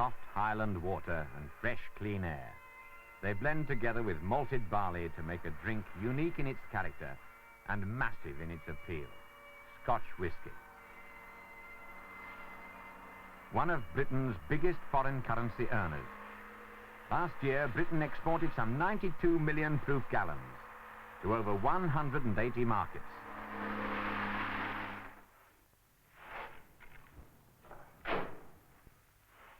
soft highland water and fresh, clean air. They blend together with malted barley to make a drink unique in its character and massive in its appeal. Scotch whisky. One of Britain's biggest foreign currency earners. Last year, Britain exported some 92 million proof gallons to over 180 markets.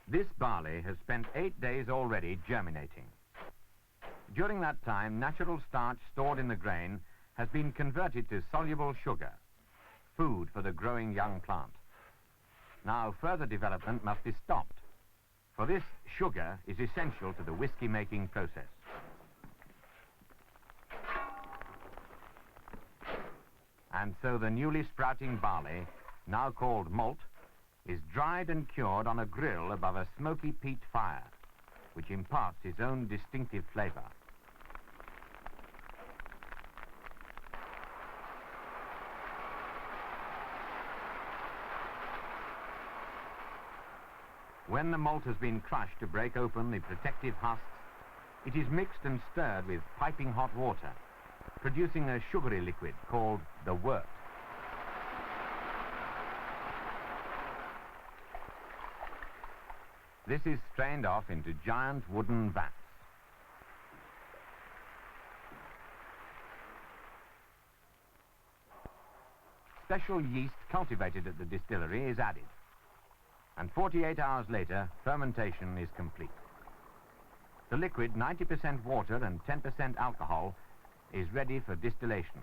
This barley has spent 8 days already germinating. During that time, natural starch stored in the grain has been converted to soluble sugar, food for the growing young plant. Now further development must be stopped. For this, sugar is essential to the whisky-making process. And so the newly sprouting barley, now called malt, is dried and cured on a grill above a smoky peat fire, which imparts its own distinctive flavour. When the malt has been crushed to break open the protective husks, it is mixed and stirred with piping hot water, producing a sugary liquid called the wort. This is strained off into giant wooden vats. Special yeast cultivated at the distillery is added, and 48 hours later, fermentation is complete. The liquid, 90% water and 10% alcohol, is ready for distillation.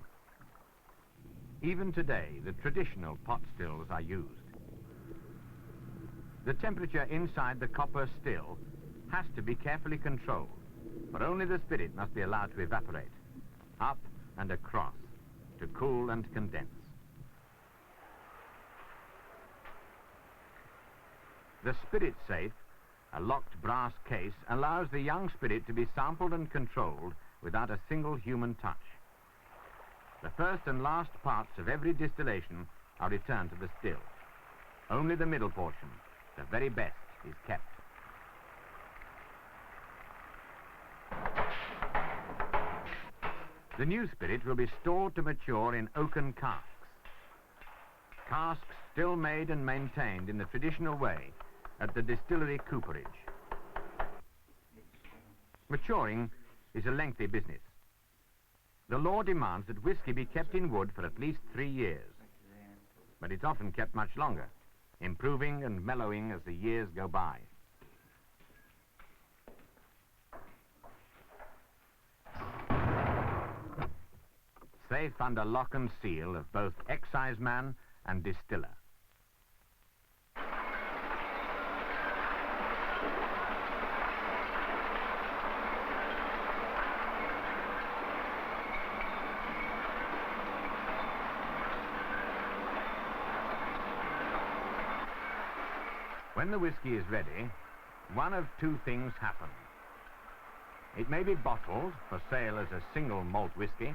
Even today, the traditional pot stills are used. The temperature inside the copper still has to be carefully controlled, for only the spirit must be allowed to evaporate, up and across, to cool and condense. The spirit safe, a locked brass case, allows the young spirit to be sampled and controlled without a single human touch. The first and last parts of every distillation are returned to the still. Only the middle portion, the very best, is kept. The new spirit will be stored to mature in oaken casks. Casks still made and maintained in the traditional way at the distillery cooperage. Maturing is a lengthy business. The law demands that whisky be kept in wood for at least 3 years, but it's often kept much longer, improving and mellowing as the years go by. Safe under lock and seal of both exciseman and distiller. When the whisky is ready, one of two things happen. It may be bottled for sale as a single malt whisky.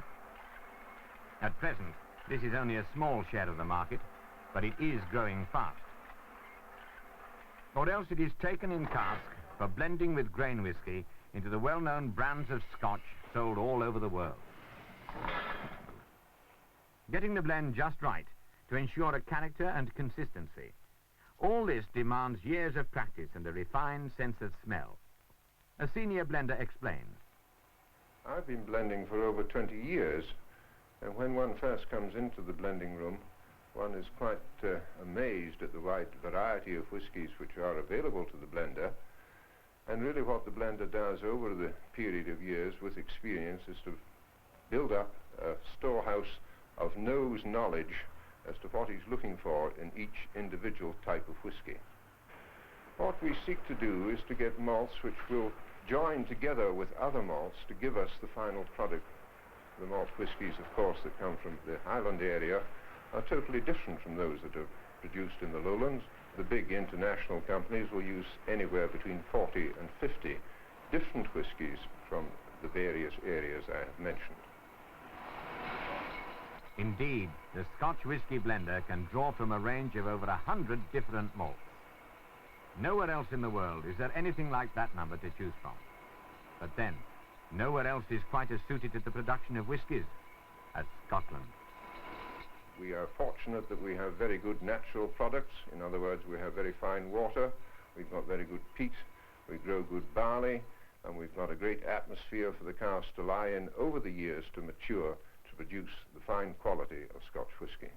At present, this is only a small share of the market, but it is growing fast. Or else it is taken in cask for blending with grain whisky into the well-known brands of scotch sold all over the world. Getting the blend just right to ensure a character and consistency. All this demands years of practice and a refined sense of smell. A senior blender explains. I've been blending for over 20 years, and when one first comes into the blending room, one is quite amazed at the wide variety of whiskies which are available to the blender. And really what the blender does over the period of years with experience is to build up a storehouse of nose knowledge as to what he's looking for in each individual type of whisky. What we seek to do is to get malts which will join together with other malts to give us the final product. The malt whiskies, of course, that come from the Highland area are totally different from those that are produced in the lowlands. The big international companies will use anywhere between 40 and 50 different whiskies from the various areas I have mentioned. Indeed, the Scotch whisky blender can draw from a range of over 100 different malts. Nowhere else in the world is there anything like that number to choose from. But then, nowhere else is quite as suited to the production of whiskies as Scotland. We are fortunate that we have very good natural products. In other words, we have very fine water, we've got very good peat, we grow good barley, and we've got a great atmosphere for the casks to lie in over the years to mature, to produce the fine quality of Scotch whisky.